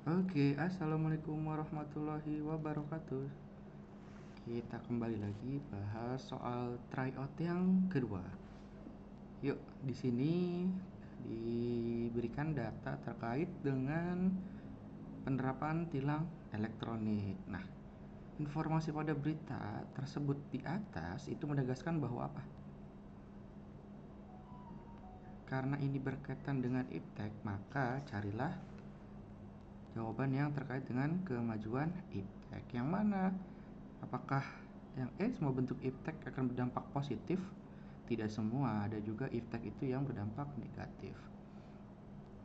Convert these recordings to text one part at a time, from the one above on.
Oke, assalamualaikum warahmatullahi wabarakatuh. Kita kembali lagi bahas soal tryout yang kedua. Yuk, di sini diberikan data terkait dengan penerapan tilang elektronik. Nah, informasi pada berita tersebut di atas itu menegaskan bahwa apa? Karena ini berkaitan dengan iptek, maka carilah jawaban yang terkait dengan kemajuan iptek. Yang mana? Apakah yang semua bentuk iptek akan berdampak positif? Tidak semua, ada juga iptek itu yang berdampak negatif.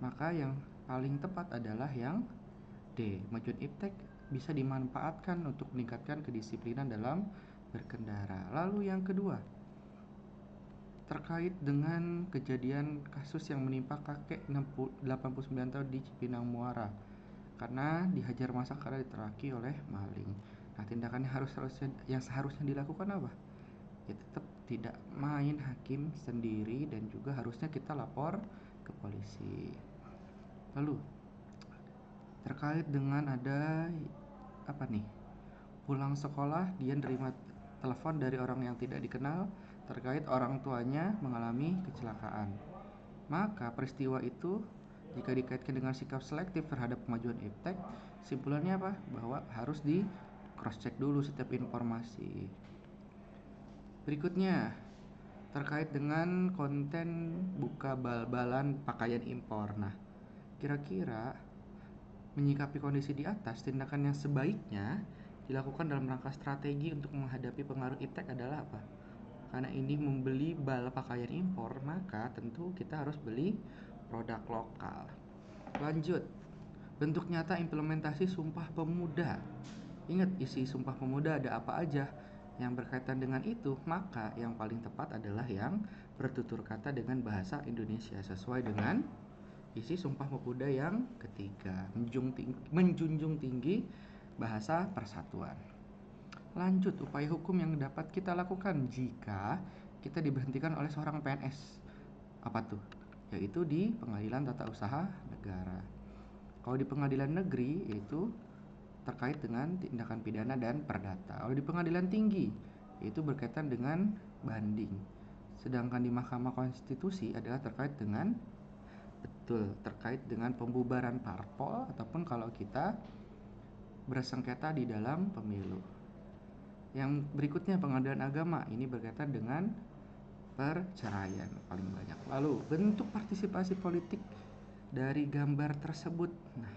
Maka yang paling tepat adalah yang D. Kemajuan iptek bisa dimanfaatkan untuk meningkatkan kedisiplinan dalam berkendara. Lalu yang kedua, terkait dengan kejadian kasus yang menimpa kakek 89 tahun di Cipinang Muara karena dihajar massa karena diteraki oleh maling. Nah, tindakan yang seharusnya dilakukan apa? Ya tetap tidak main hakim sendiri dan juga harusnya kita lapor ke polisi. Lalu terkait dengan ada apa nih? Pulang sekolah dia nerima telepon dari orang yang tidak dikenal terkait orang tuanya mengalami kecelakaan. Maka peristiwa itu jika dikaitkan dengan sikap selektif terhadap kemajuan iptek, simpulannya apa? Bahwa harus di cross check dulu setiap informasi. Berikutnya, terkait dengan konten buka bal-balan pakaian impor. Nah, kira-kira menyikapi kondisi di atas, tindakan yang sebaiknya dilakukan dalam rangka strategi untuk menghadapi pengaruh iptek adalah apa? Karena ini membeli bal pakaian impor, maka tentu kita harus beli produk lokal. Lanjut, bentuk nyata implementasi Sumpah Pemuda. Ingat isi Sumpah Pemuda ada apa aja yang berkaitan dengan itu, maka yang paling tepat adalah yang bertutur kata dengan bahasa Indonesia sesuai dengan isi Sumpah Pemuda yang ketiga, menjunjung tinggi bahasa persatuan. Lanjut, upaya hukum yang dapat kita lakukan jika kita diberhentikan oleh seorang PNS. Apa tuh? Yaitu di Pengadilan Tata Usaha Negara. Kalau di pengadilan negeri yaitu terkait dengan tindakan pidana dan perdata. Kalau di pengadilan tinggi yaitu berkaitan dengan banding. Sedangkan di Mahkamah Konstitusi adalah terkait dengan pembubaran parpol ataupun kalau kita bersengketa di dalam pemilu. Yang berikutnya pengadilan agama, ini berkaitan dengan perceraian paling banyak. Lalu bentuk partisipasi politik dari gambar tersebut. Nah,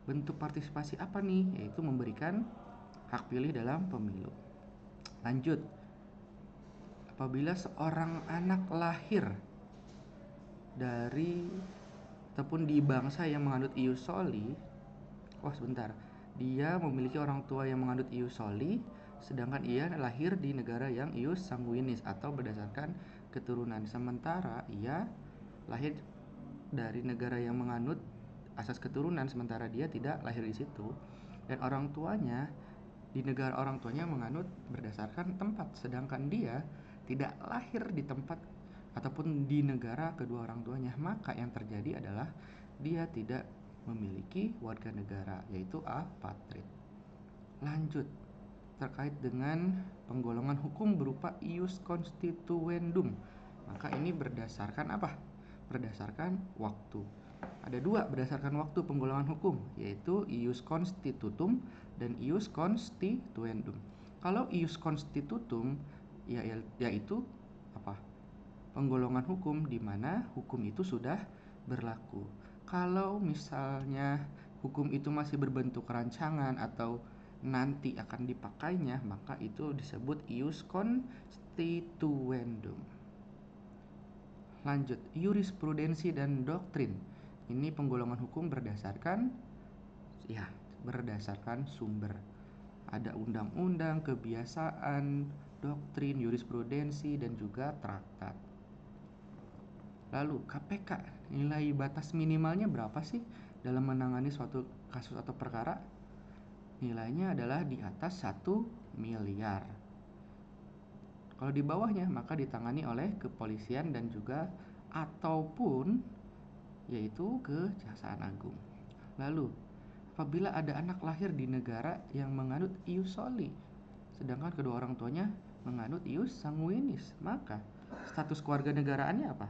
bentuk partisipasi apa nih? Yaitu memberikan hak pilih dalam pemilu. Lanjut, apabila seorang anak lahir dari ataupun di bangsa yang menganut ius soli, dia memiliki orang tua yang menganut ius soli, sedangkan ia lahir di negara yang ius sanguinis atau berdasarkan keturunan, sementara ia lahir dari negara yang menganut asas keturunan sementara dia tidak lahir di situ, dan orang tuanya di negara orang tuanya menganut berdasarkan tempat, sedangkan dia tidak lahir di tempat ataupun di negara kedua orang tuanya, maka yang terjadi adalah dia tidak memiliki warga negara, yaitu apatrid. Lanjut, terkait dengan penggolongan hukum berupa ius constituendum, maka ini berdasarkan apa? Berdasarkan waktu. Ada dua berdasarkan waktu penggolongan hukum, yaitu ius constitutum dan ius constituendum. Kalau ius constitutum yaitu apa? Penggolongan hukum di mana hukum itu sudah berlaku. Kalau misalnya hukum itu masih berbentuk rancangan atau nanti akan dipakainya, maka itu disebut ius constituendum. Lanjut, jurisprudensi dan doktrin. Ini penggolongan hukum berdasarkan sumber. Ada undang-undang, kebiasaan, doktrin, jurisprudensi, dan juga traktat. Lalu KPK, nilai batas minimalnya berapa sih dalam menangani suatu kasus atau perkara? Nilainya adalah di atas 1 miliar. Kalau di bawahnya maka ditangani oleh kepolisian dan juga ataupun yaitu Kejaksaan Agung. Lalu, apabila ada anak lahir di negara yang menganut ius soli, sedangkan kedua orang tuanya menganut ius sanguinis, maka status kewarganegaraannya apa?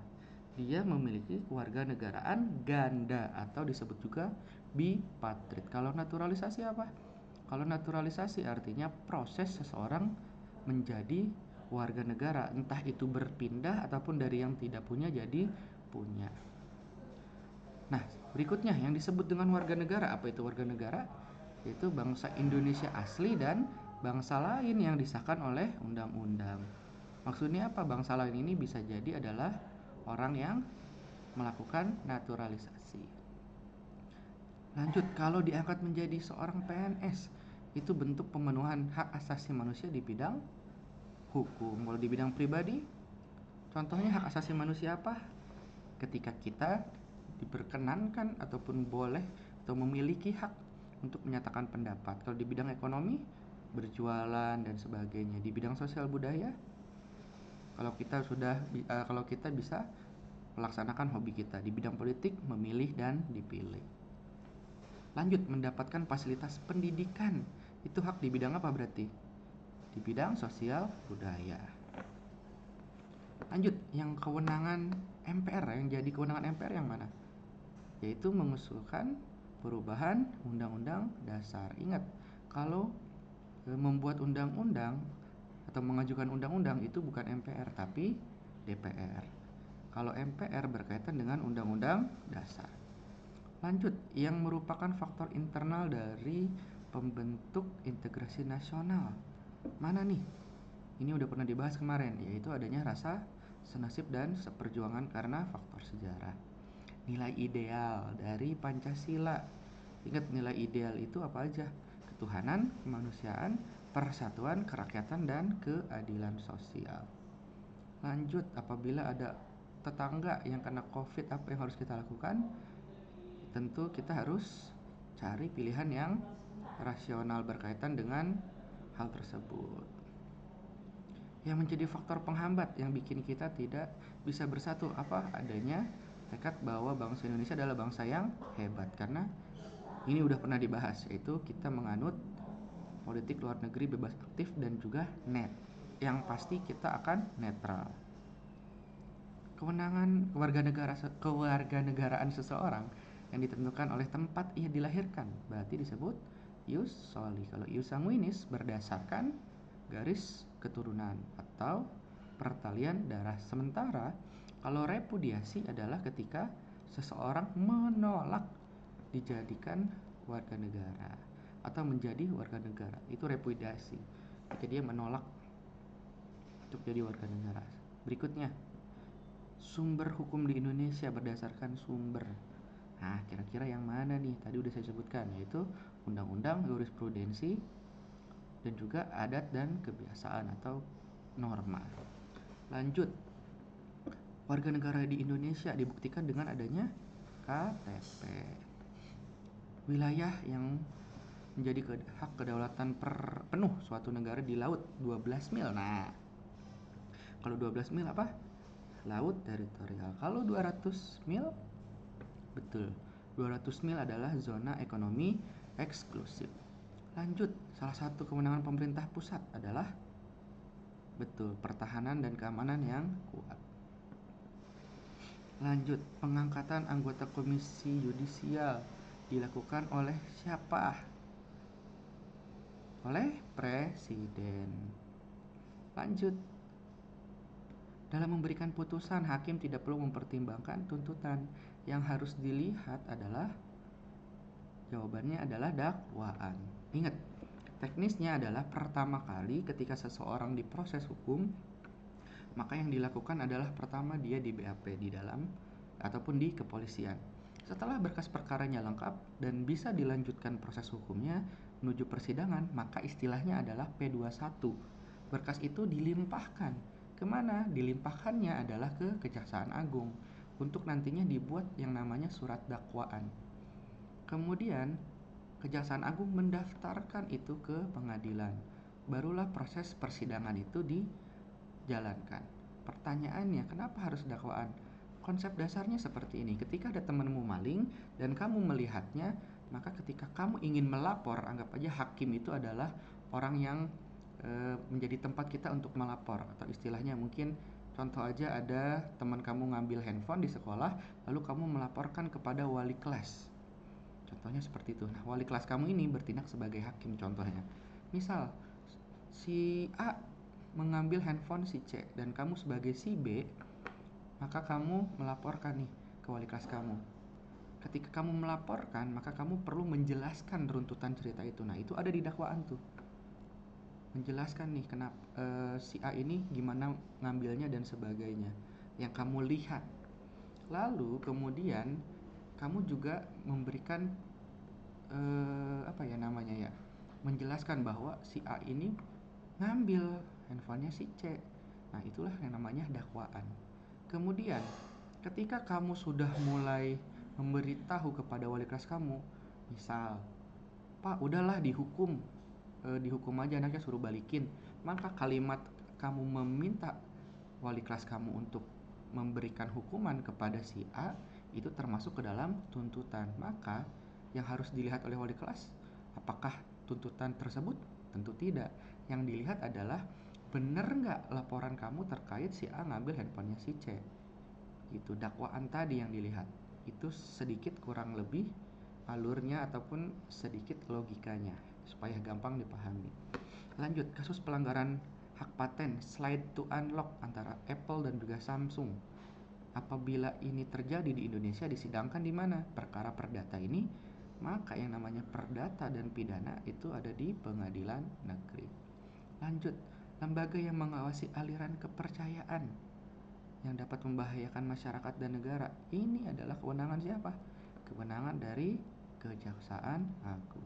Dia memiliki kewarganegaraan ganda atau disebut juga bipatrid. Kalau naturalisasi apa? Kalau naturalisasi artinya proses seseorang menjadi warga negara, entah itu berpindah ataupun dari yang tidak punya jadi punya. Nah, berikutnya yang disebut dengan warga negara, apa itu warga negara? Yaitu bangsa Indonesia asli dan bangsa lain yang disahkan oleh undang-undang. Maksudnya apa? Bangsa lain ini bisa jadi adalah orang yang melakukan naturalisasi. Lanjut, kalau diangkat menjadi seorang PNS, itu bentuk pemenuhan hak asasi manusia di bidang hukum. Kalau di bidang pribadi, contohnya hak asasi manusia apa? Ketika kita diperkenankan ataupun boleh atau memiliki hak untuk menyatakan pendapat. Kalau di bidang ekonomi, berjualan dan sebagainya. Di bidang sosial budaya, kalau kita bisa melaksanakan hobi kita. Di bidang politik, memilih dan dipilih. Lanjut, mendapatkan fasilitas pendidikan. Itu hak di bidang apa berarti? Di bidang sosial budaya. Lanjut, yang kewenangan MPR, yang jadi kewenangan MPR yang mana? Yaitu mengusulkan perubahan undang-undang dasar. Ingat, kalau membuat undang-undang atau mengajukan undang-undang itu bukan MPR tapi DPR. Kalau MPR berkaitan dengan undang-undang dasar. Lanjut, yang merupakan faktor internal dari pembentuk integrasi nasional. Mana nih? Ini udah pernah dibahas kemarin, yaitu adanya rasa senasib dan seperjuangan karena faktor sejarah. Nilai ideal dari Pancasila. Ingat, nilai ideal itu apa aja? Ketuhanan, kemanusiaan, persatuan, kerakyatan, dan keadilan sosial. Lanjut, apabila ada tetangga yang kena COVID, apa yang harus kita lakukan? Tentu kita harus cari pilihan yang rasional berkaitan dengan hal tersebut. Yang menjadi faktor penghambat yang bikin kita tidak bisa bersatu apa? Adanya tekad bahwa bangsa Indonesia adalah bangsa yang hebat. Karena ini udah pernah dibahas, yaitu kita menganut politik luar negeri bebas aktif dan juga net. Yang pasti kita akan netral. Kewenangan kewarganegaraan seseorang yang ditentukan oleh tempat ia dilahirkan berarti disebut ius soli. Kalau ius sanguinis berdasarkan garis keturunan atau pertalian darah. Sementara kalau repudiasi adalah ketika seseorang menolak dijadikan warga negara atau menjadi warga negara, itu repudiasi. Ketika dia menolak untuk jadi warga negara. Berikutnya, sumber hukum di Indonesia berdasarkan sumber. Nah, kira-kira yang mana nih? Tadi udah saya sebutkan, yaitu undang-undang, jurisprudensi, dan juga adat dan kebiasaan atau norma. Lanjut, warga negara di Indonesia dibuktikan dengan adanya KTP. Wilayah yang menjadi hak kedaulatan penuh suatu negara di laut 12 mil. Nah, kalau 12 mil apa? Laut teritorial. Kalau 200 mil, betul, 200 mil adalah zona ekonomi eksklusif. Lanjut, salah satu kewenangan pemerintah pusat adalah betul, pertahanan dan keamanan yang kuat. Lanjut, pengangkatan anggota komisi yudisial dilakukan oleh siapa? Oleh presiden. Lanjut, dalam memberikan putusan, hakim tidak perlu mempertimbangkan tuntutan. Yang harus dilihat adalah jawabannya adalah dakwaan. Ingat, teknisnya adalah pertama kali ketika seseorang diproses hukum, maka yang dilakukan adalah pertama dia di BAP di dalam ataupun di kepolisian. Setelah berkas perkaranya lengkap dan bisa dilanjutkan proses hukumnya menuju persidangan, maka istilahnya adalah P21. Berkas itu dilimpahkan. Kemana? Dilimpahkannya adalah ke Kejaksaan Agung untuk nantinya dibuat yang namanya surat dakwaan. Kemudian Kejaksaan Agung mendaftarkan itu ke pengadilan. Barulah proses persidangan itu dijalankan. Pertanyaannya, kenapa harus dakwaan? Konsep dasarnya seperti ini. Ketika ada temanmu maling dan kamu melihatnya Maka ketika kamu ingin melapor, anggap aja hakim itu adalah orang yang menjadi tempat kita untuk melapor, atau istilahnya mungkin contoh aja ada teman kamu ngambil handphone di sekolah, lalu kamu melaporkan kepada wali kelas. Contohnya seperti itu. Nah, wali kelas kamu ini bertindak sebagai hakim contohnya. Misal si A mengambil handphone si C dan kamu sebagai si B, maka kamu melaporkan nih ke wali kelas kamu. Ketika kamu melaporkan, maka kamu perlu menjelaskan runtutan cerita itu. Nah, itu ada di dakwaan tuh. Menjelaskan nih kenapa si A ini gimana ngambilnya dan sebagainya yang kamu lihat. Lalu kemudian kamu juga memberikan apa ya namanya ya, menjelaskan bahwa si A ini ngambil handphonenya si C. Nah, itulah yang namanya dakwaan. Kemudian ketika kamu sudah mulai memberitahu kepada wali kelas kamu, misal, Pak udahlah dihukum, dihukum aja anaknya, suruh balikin. Maka kalimat kamu meminta wali kelas kamu untuk memberikan hukuman kepada si A itu termasuk ke dalam tuntutan. Maka yang harus dilihat oleh wali kelas, apakah tuntutan tersebut? Tentu tidak. Yang dilihat adalah benar nggak laporan kamu terkait si A ngambil handphonenya si C. Itu dakwaan tadi yang dilihat. Itu sedikit kurang lebih alurnya ataupun sedikit logikanya supaya gampang dipahami. Lanjut, kasus pelanggaran hak paten slide to unlock antara Apple dan juga Samsung. Apabila ini terjadi di Indonesia, disidangkan di mana? Perkara perdata ini, maka yang namanya perdata dan pidana itu ada di pengadilan negeri. Lanjut, lembaga yang mengawasi aliran kepercayaan yang dapat membahayakan masyarakat dan negara. Ini adalah kewenangan siapa? Kewenangan dari Kejaksaan Agung.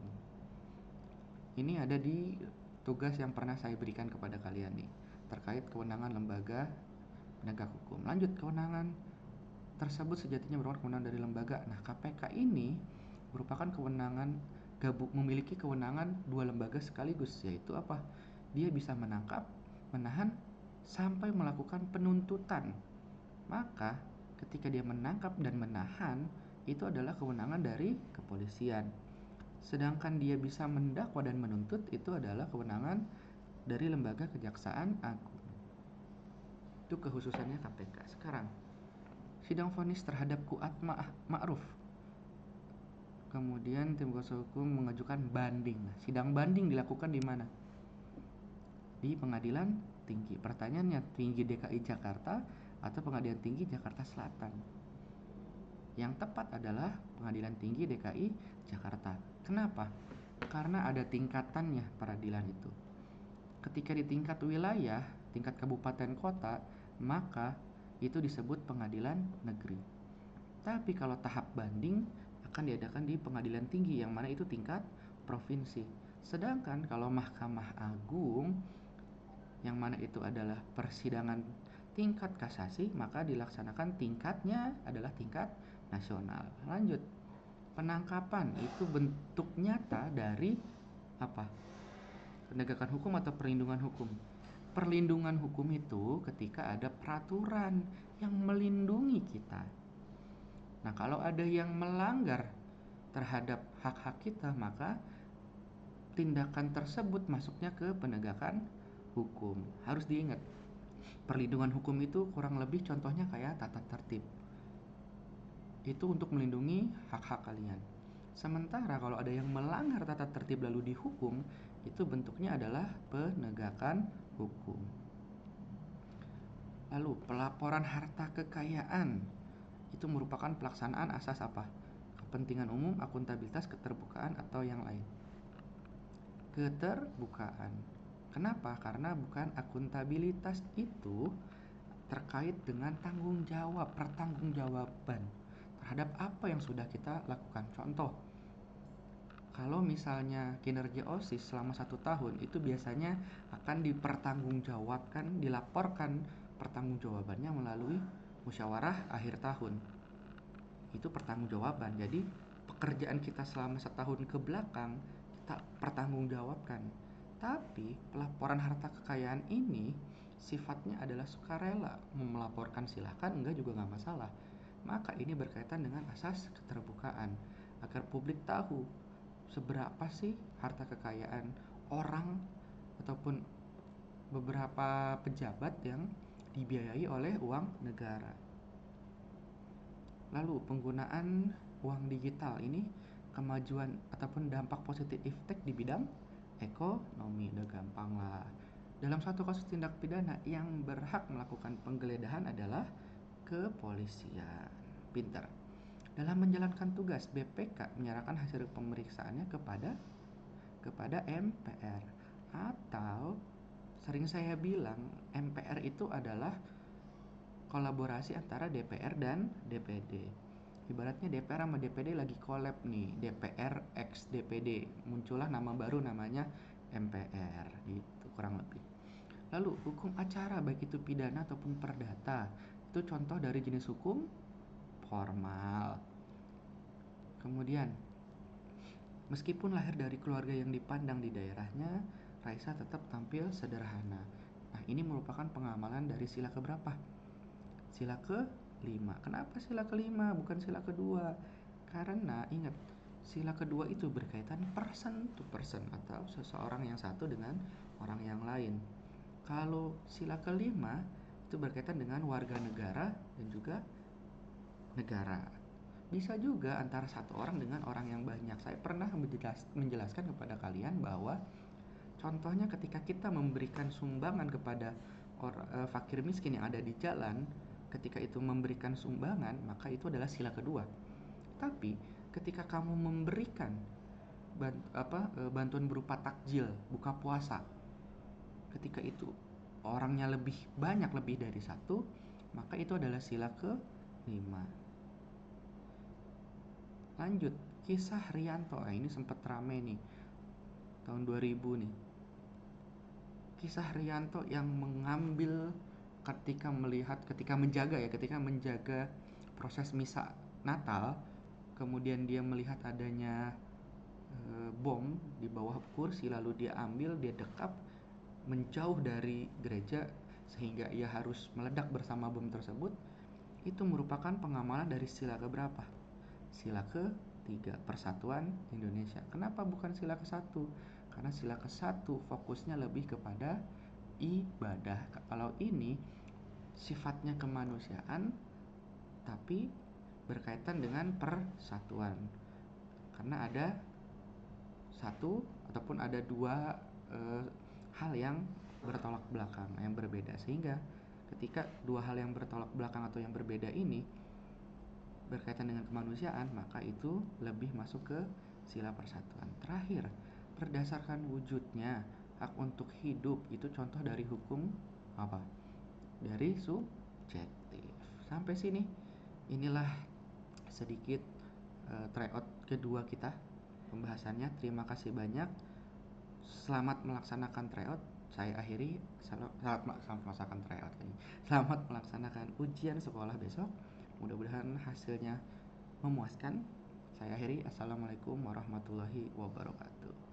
Ini ada di tugas yang pernah saya berikan kepada kalian nih, terkait kewenangan lembaga penegak hukum. Lanjut, kewenangan tersebut sejatinya merupakan kewenangan dari lembaga. Nah, KPK ini merupakan kewenangan memiliki kewenangan dua lembaga sekaligus, yaitu apa? Dia bisa menangkap, menahan, sampai melakukan penuntutan. Maka ketika dia menangkap dan menahan, itu adalah kewenangan dari kepolisian. Sedangkan dia bisa mendakwa dan menuntut, itu adalah kewenangan dari lembaga Kejaksaan Agung. Itu kekhususannya KPK. Sekarang, sidang vonis terhadap Kuat Ma'ruf. Kemudian tim kuasa hukum mengajukan banding. Nah, sidang banding dilakukan di mana? Di Pengadilan Tinggi. Pertanyaannya, Tinggi DKI Jakarta atau Pengadilan Tinggi Jakarta Selatan? Yang tepat adalah Pengadilan Tinggi DKI Jakarta. Kenapa? Karena ada tingkatannya peradilan itu. Ketika di tingkat wilayah, tingkat kabupaten kota, maka itu disebut pengadilan negeri. Tapi kalau tahap banding akan diadakan di pengadilan tinggi, yang mana itu tingkat provinsi. Sedangkan kalau Mahkamah Agung, yang mana itu adalah persidangan tingkat kasasi, maka dilaksanakan tingkatnya adalah tingkat nasional. Lanjut, penangkapan itu bentuk nyata dari apa? Penegakan hukum atau perlindungan hukum. Perlindungan hukum itu ketika ada peraturan yang melindungi kita. Nah, kalau ada yang melanggar terhadap hak-hak kita, maka tindakan tersebut masuknya ke penegakan hukum. Harus diingat, perlindungan hukum itu kurang lebih contohnya kayak tata tertib. Itu untuk melindungi hak-hak kalian. Sementara kalau ada yang melanggar tata tertib lalu dihukum, itu bentuknya adalah penegakan hukum. Lalu, pelaporan harta kekayaan itu merupakan pelaksanaan asas apa? Kepentingan umum, akuntabilitas, keterbukaan, atau yang lain? Keterbukaan. Kenapa? Karena bukan akuntabilitas itu terkait dengan tanggung jawab, pertanggungjawaban terhadap apa yang sudah kita lakukan. Contoh, kalau misalnya kinerja OSIS selama 1 tahun, itu biasanya akan dipertanggungjawabkan, dilaporkan pertanggungjawabannya melalui musyawarah akhir tahun. Itu pertanggungjawaban. Jadi pekerjaan kita selama setahun ke belakang kita pertanggungjawabkan. Tapi pelaporan harta kekayaan ini sifatnya adalah sukarela. Mau melaporkan silahkan, enggak juga nggak masalah. Maka ini berkaitan dengan asas keterbukaan. agar publik tahu seberapa sih harta kekayaan orang ataupun beberapa pejabat yang dibiayai oleh uang negara. Lalu penggunaan uang digital ini kemajuan ataupun dampak positif efek di bidang ekonomi. Udah gampang lah. Dalam satu kasus tindak pidana yang berhak melakukan penggeledahan adalah kepolisian. Pinter. Dalam menjalankan tugas, BPK menyerahkan hasil pemeriksaannya kepada MPR. Atau sering saya bilang MPR itu adalah kolaborasi antara DPR dan DPD. Ibaratnya DPR sama DPD lagi collab nih, DPR x DPD, muncullah nama baru namanya MPR gitu kurang lebih. Lalu hukum acara baik itu pidana ataupun perdata itu contoh dari jenis hukum formal. Kemudian meskipun lahir dari keluarga yang dipandang di daerahnya, Raisa tetap tampil sederhana. Nah, ini merupakan pengamalan dari sila keberapa? Sila ke-5. Kenapa sila ke-5 bukan sila kedua? Karena ingat, sila kedua itu berkaitan person to person atau seseorang yang satu dengan orang yang lain. Kalau sila ke-5 itu berkaitan dengan warga negara dan juga negara. Bisa juga antara satu orang dengan orang yang banyak. Saya pernah menjelaskan kepada kalian bahwa contohnya ketika kita memberikan sumbangan kepada fakir miskin yang ada di jalan, ketika itu memberikan sumbangan, maka itu adalah sila kedua. Tapi ketika kamu memberikan bantuan berupa takjil, buka puasa, ketika itu orangnya lebih banyak, lebih dari satu, maka itu adalah sila ke-5. Lanjut, kisah Rianto. Ini sempat rame nih tahun 2000 nih. Kisah Rianto yang mengambil ketika menjaga proses misa Natal, kemudian dia melihat adanya bom di bawah kursi, lalu dia ambil, dia dekap menjauh dari gereja sehingga ia harus meledak bersama bom tersebut. Itu merupakan pengamalan dari sila keberapa? Sila ke-3, Persatuan Indonesia. Kenapa bukan sila ke-1? Karena sila ke-1 fokusnya lebih kepada ibadah. Kalau ini sifatnya kemanusiaan tapi berkaitan dengan persatuan. Karena ada satu ataupun ada dua hal yang bertolak belakang, yang berbeda, sehingga ketika dua hal yang bertolak belakang atau yang berbeda ini berkaitan dengan kemanusiaan, maka itu lebih masuk ke sila persatuan. Terakhir, berdasarkan wujudnya hak untuk hidup itu contoh dari hukum apa? Dari subjektif. Sampai sini inilah sedikit tryout kedua kita pembahasannya. Terima kasih banyak. Selamat melaksanakan tryout. Saya akhiri. Selamat melaksanakan tryout ini. Selamat melaksanakan ujian sekolah besok. Mudah-mudahan hasilnya memuaskan. Saya akhiri. Assalamualaikum warahmatullahi wabarakatuh.